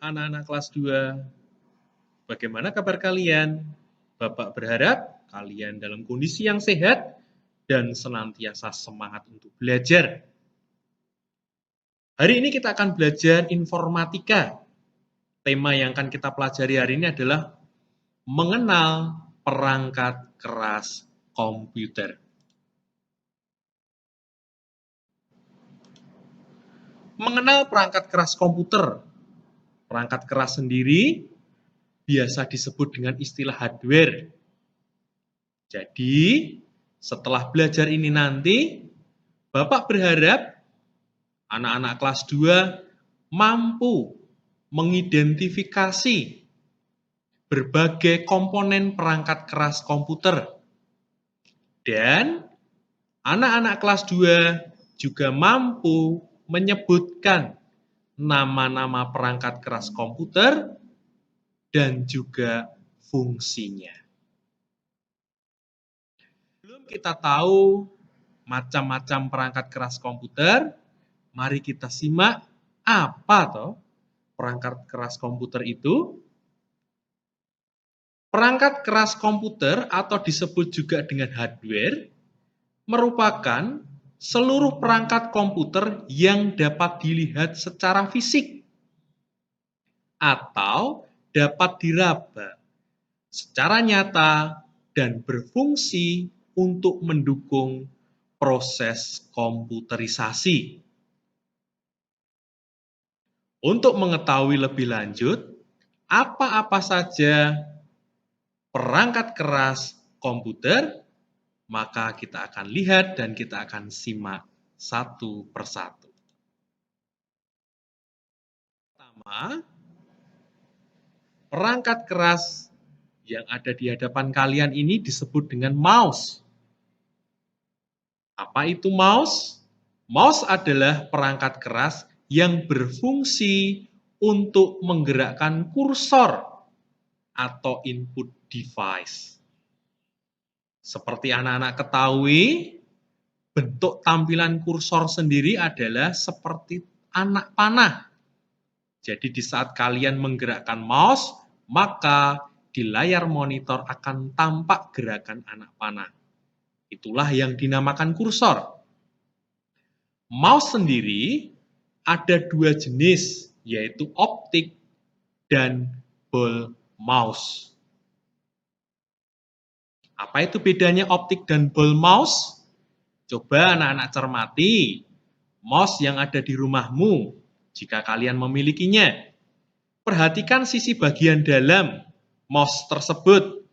anak-anak kelas 2. Bagaimana kabar kalian? Bapak berharap kalian dalam kondisi yang sehat dan senantiasa semangat untuk belajar. Hari ini kita akan belajar informatika. Tema yang akan kita pelajari hari ini adalah mengenal perangkat keras komputer. Mengenal perangkat keras komputer. Perangkat keras sendiri biasa disebut dengan istilah hardware. Jadi, setelah belajar ini nanti, Bapak berharap anak-anak kelas 2 mampu mengidentifikasi berbagai komponen perangkat keras komputer. Dan anak-anak kelas 2 juga mampu menyebutkan nama-nama perangkat keras komputer dan juga fungsinya. Sebelum kita tahu macam-macam perangkat keras komputer, mari kita simak apa toh perangkat keras komputer itu. Perangkat keras komputer atau disebut juga dengan hardware merupakan seluruh perangkat komputer yang dapat dilihat secara fisik atau dapat diraba secara nyata dan berfungsi untuk mendukung proses komputerisasi. Untuk mengetahui lebih lanjut, apa-apa saja perangkat keras komputer, maka kita akan lihat dan kita akan simak satu persatu. Pertama, perangkat keras yang ada di hadapan kalian ini disebut dengan mouse. Apa itu mouse? Mouse adalah perangkat keras yang berfungsi untuk menggerakkan kursor atau input device. Seperti anak-anak ketahui, bentuk tampilan kursor sendiri adalah seperti anak panah. Jadi di saat kalian menggerakkan mouse, maka di layar monitor akan tampak gerakan anak panah. Itulah yang dinamakan kursor. Mouse sendiri ada dua jenis, yaitu optik dan ball mouse. Apa itu bedanya optik dan ball mouse? Coba anak-anak cermati mouse yang ada di rumahmu jika kalian memilikinya. Perhatikan sisi bagian dalam mouse tersebut.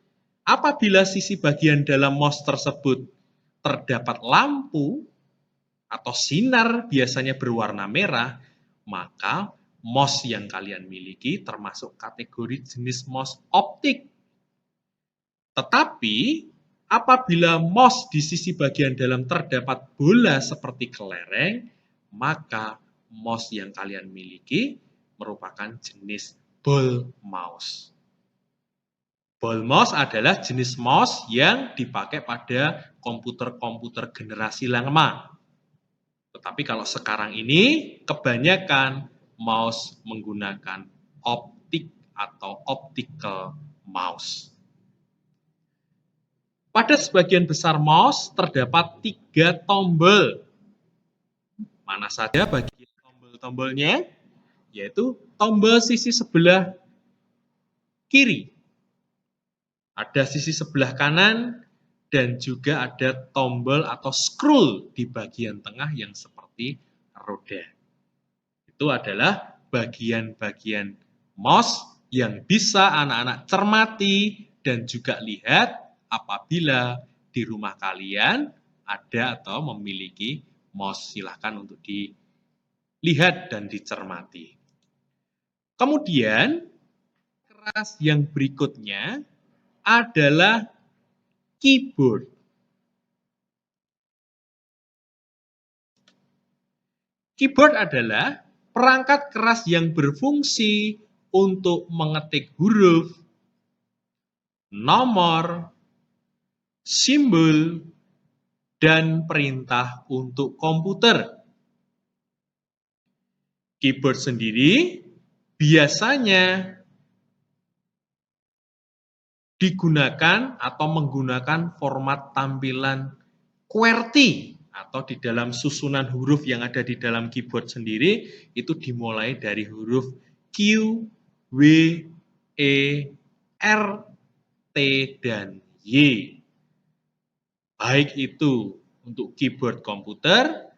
Apabila sisi bagian dalam mouse tersebut terdapat lampu atau sinar biasanya berwarna merah, maka mouse yang kalian miliki termasuk kategori jenis mouse optik. Tetapi apabila mouse di sisi bagian dalam terdapat bola seperti kelereng, maka mouse yang kalian miliki merupakan jenis ball mouse. Ball mouse adalah jenis mouse yang dipakai pada komputer-komputer generasi lama. Tetapi kalau sekarang ini kebanyakan mouse menggunakan optik atau optical mouse. Pada sebagian besar mouse terdapat 3 tombol. Mana saja bagian tombol-tombolnya? Yaitu tombol sisi sebelah kiri. Ada sisi sebelah kanan dan juga ada tombol atau scroll di bagian tengah yang seperti roda. Itu adalah bagian-bagian mouse yang bisa anak-anak cermati dan juga lihat apabila di rumah kalian ada atau memiliki mouse. Silahkan untuk dilihat dan dicermati. Kemudian keras yang berikutnya adalah keyboard. Keyboard adalah perangkat keras yang berfungsi untuk mengetik huruf, nomor, simbol, dan perintah untuk komputer. Keyboard sendiri biasanya digunakan atau menggunakan format tampilan QWERTY atau di dalam susunan huruf yang ada di dalam keyboard sendiri itu dimulai dari huruf Q, W, E, R, T, dan Y. Baik itu untuk keyboard komputer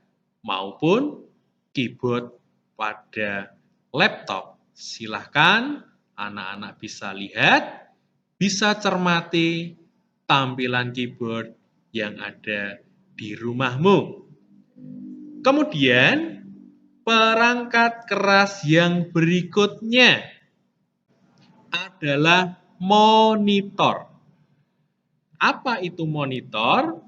maupun keyboard pada laptop. Silahkan anak-anak bisa lihat, bisa cermati tampilan keyboard yang ada di rumahmu. Kemudian, perangkat keras yang berikutnya adalah monitor. Apa itu monitor?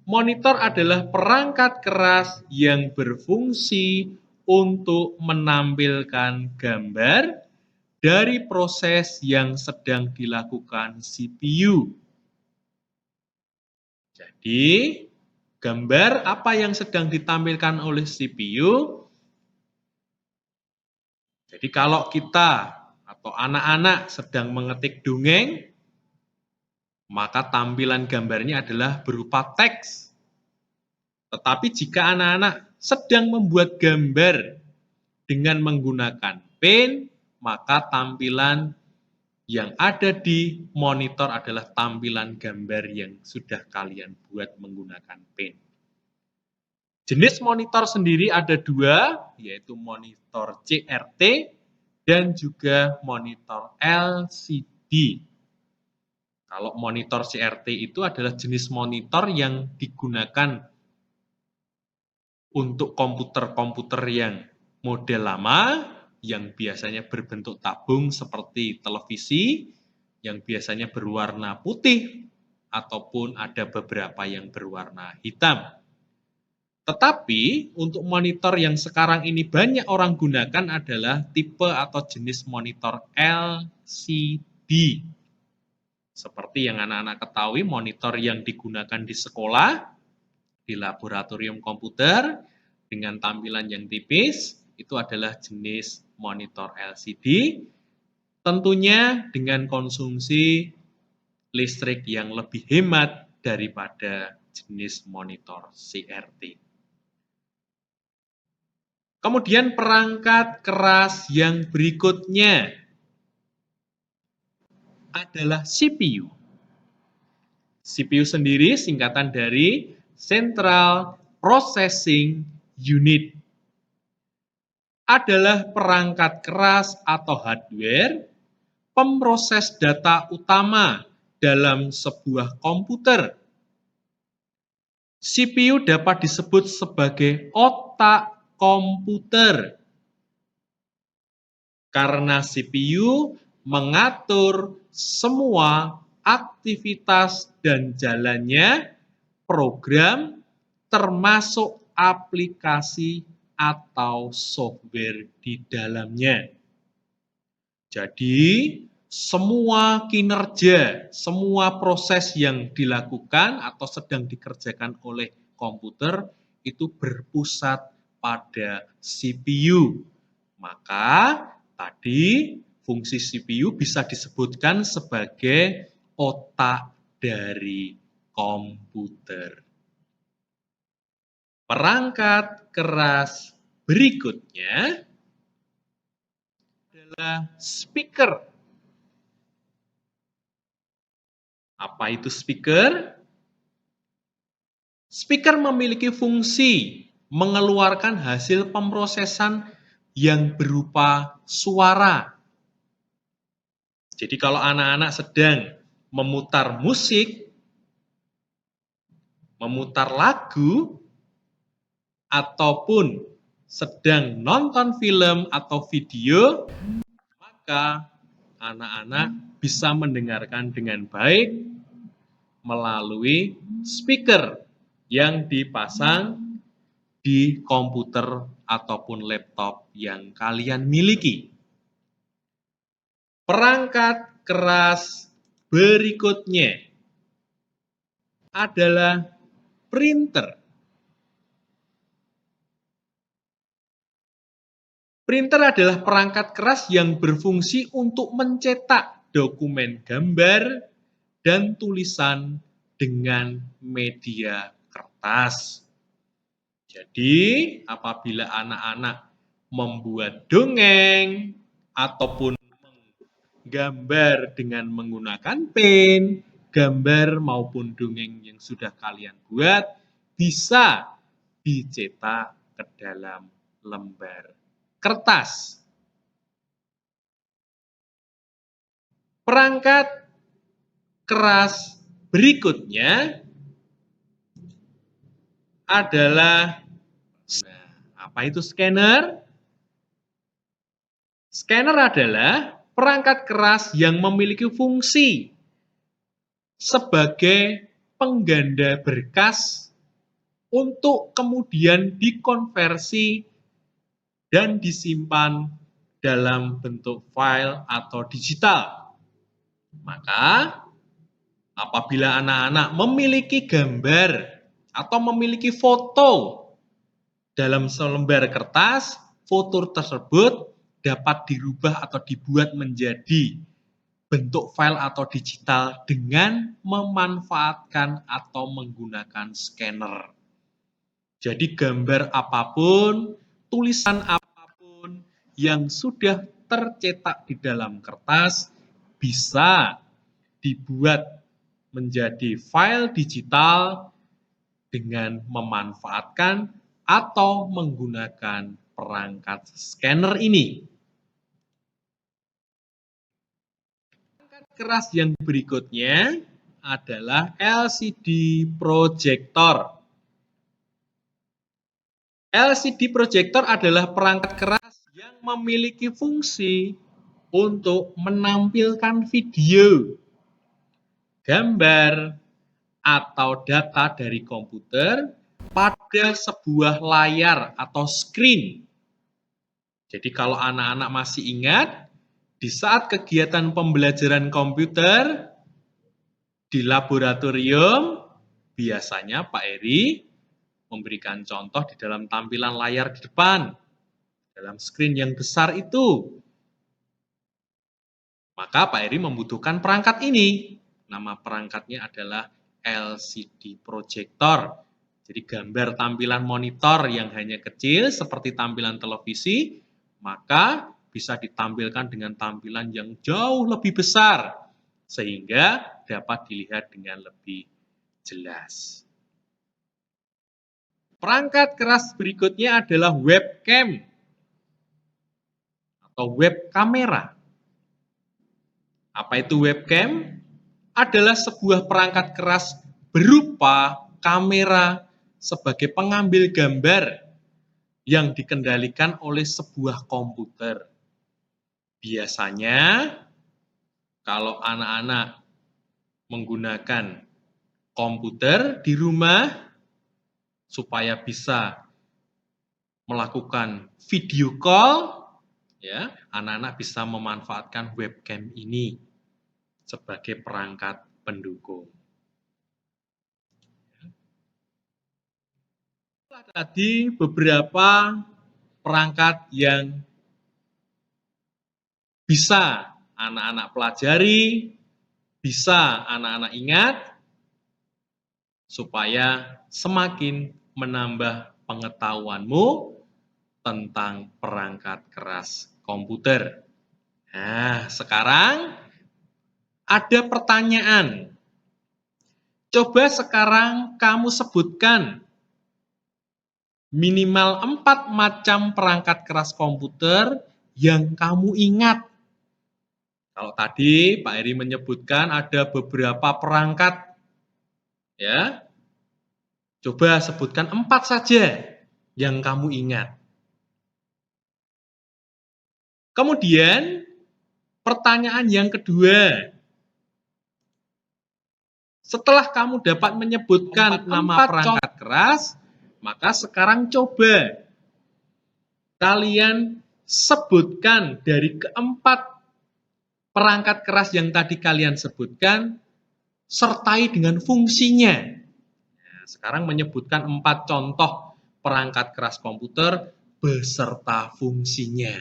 Monitor adalah perangkat keras yang berfungsi untuk menampilkan gambar dari proses yang sedang dilakukan CPU. Jadi, gambar apa yang sedang ditampilkan oleh CPU? Jadi kalau kita atau anak-anak sedang mengetik dongeng, maka tampilan gambarnya adalah berupa teks. Tetapi jika anak-anak sedang membuat gambar dengan menggunakan pen, maka tampilan yang ada di monitor adalah tampilan gambar yang sudah kalian buat menggunakan pen. Jenis monitor sendiri ada dua, yaitu monitor CRT dan juga monitor LCD. Kalau monitor CRT itu adalah jenis monitor yang digunakan untuk komputer-komputer yang model lama, yang biasanya berbentuk tabung seperti televisi, yang biasanya berwarna putih, ataupun ada beberapa yang berwarna hitam. Tetapi untuk monitor yang sekarang ini banyak orang gunakan adalah tipe atau jenis monitor LCD. Seperti yang anak-anak ketahui, monitor yang digunakan di sekolah, di laboratorium komputer, dengan tampilan yang tipis, itu adalah jenis monitor LCD. Tentunya dengan konsumsi listrik yang lebih hemat daripada jenis monitor CRT. Kemudian perangkat keras yang berikutnya adalah CPU. CPU sendiri singkatan dari Central Processing Unit. Adalah perangkat keras atau hardware pemroses data utama dalam sebuah komputer. CPU dapat disebut sebagai otak komputer karena CPU mengatur semua aktivitas dan jalannya program termasuk aplikasi atau software di dalamnya. Jadi, semua kinerja, semua proses yang dilakukan atau sedang dikerjakan oleh komputer itu berpusat pada CPU. Maka tadi fungsi CPU bisa disebutkan sebagai otak dari komputer. Perangkat keras berikutnya adalah speaker. Apa itu speaker? Speaker memiliki fungsi mengeluarkan hasil pemrosesan yang berupa suara. Jadi kalau anak-anak sedang memutar musik, memutar lagu, ataupun sedang nonton film atau video, maka anak-anak bisa mendengarkan dengan baik melalui speaker yang dipasang di komputer ataupun laptop yang kalian miliki. Perangkat keras berikutnya adalah printer. Printer adalah perangkat keras yang berfungsi untuk mencetak dokumen gambar dan tulisan dengan media kertas. Jadi, apabila anak-anak membuat dongeng ataupun gambar dengan menggunakan pen, gambar maupun dongeng yang sudah kalian buat bisa dicetak ke dalam lembar kertas. Perangkat keras berikutnya adalah apa itu scanner? Scanner adalah perangkat keras yang memiliki fungsi sebagai pengganda berkas untuk kemudian dikonversi dan disimpan dalam bentuk file atau digital. Maka, apabila anak-anak memiliki gambar atau memiliki foto dalam selembar kertas, foto tersebut dapat dirubah atau dibuat menjadi bentuk file atau digital dengan memanfaatkan atau menggunakan scanner. Jadi gambar apapun, tulisan apapun yang sudah tercetak di dalam kertas bisa dibuat menjadi file digital dengan memanfaatkan atau menggunakan perangkat scanner ini. Perangkat keras yang berikutnya adalah LCD projector. LCD projector adalah perangkat keras yang memiliki fungsi untuk menampilkan video, gambar, atau data dari komputer pada sebuah layar atau screen. Jadi kalau anak-anak masih ingat, di saat kegiatan pembelajaran komputer di laboratorium, biasanya Pak Eri memberikan contoh di dalam tampilan layar di depan, dalam screen yang besar itu. Maka Pak Eri membutuhkan perangkat ini. Nama perangkatnya adalah LCD projector. Jadi gambar tampilan monitor yang hanya kecil seperti tampilan televisi, maka bisa ditampilkan dengan tampilan yang jauh lebih besar, sehingga dapat dilihat dengan lebih jelas. Perangkat keras berikutnya adalah webcam atau web kamera. Apa itu webcam? Adalah sebuah perangkat keras berupa kamera sebagai pengambil gambar yang dikendalikan oleh sebuah komputer. Biasanya, kalau anak-anak menggunakan komputer di rumah supaya bisa melakukan video call, ya, anak-anak bisa memanfaatkan webcam ini sebagai perangkat pendukung. Tadi beberapa perangkat yang bisa anak-anak pelajari, bisa anak-anak ingat, supaya semakin menambah pengetahuanmu tentang perangkat keras komputer. Nah, sekarang ada pertanyaan. Coba sekarang kamu sebutkan minimal 4 macam perangkat keras komputer yang kamu ingat. Kalau tadi Pak Eri menyebutkan ada beberapa perangkat, ya. Coba sebutkan 4 saja yang kamu ingat. Kemudian pertanyaan yang kedua. Setelah kamu dapat menyebutkan 4 nama perangkat keras, maka sekarang coba kalian sebutkan dari keempat perangkat keras yang tadi kalian sebutkan, sertai dengan fungsinya. Nah, sekarang menyebutkan 4 contoh perangkat keras komputer, beserta fungsinya.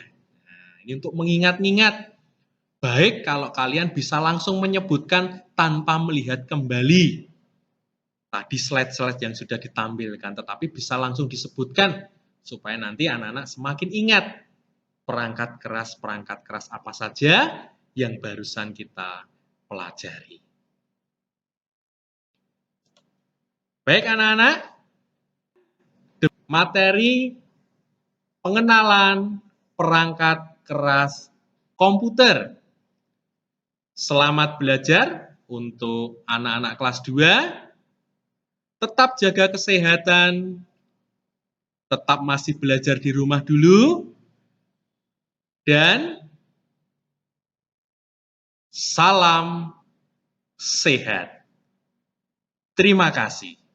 Nah, ini untuk mengingat-ingat. Baik kalau kalian bisa langsung menyebutkan tanpa melihat kembali tadi slide-slide yang sudah ditampilkan, tetapi bisa langsung disebutkan supaya nanti anak-anak semakin ingat perangkat keras apa saja yang barusan kita pelajari. Baik anak-anak, materi pengenalan perangkat keras komputer. Selamat belajar untuk anak-anak kelas 2. Tetap jaga kesehatan, tetap masih belajar di rumah dulu, dan salam sehat. Terima kasih.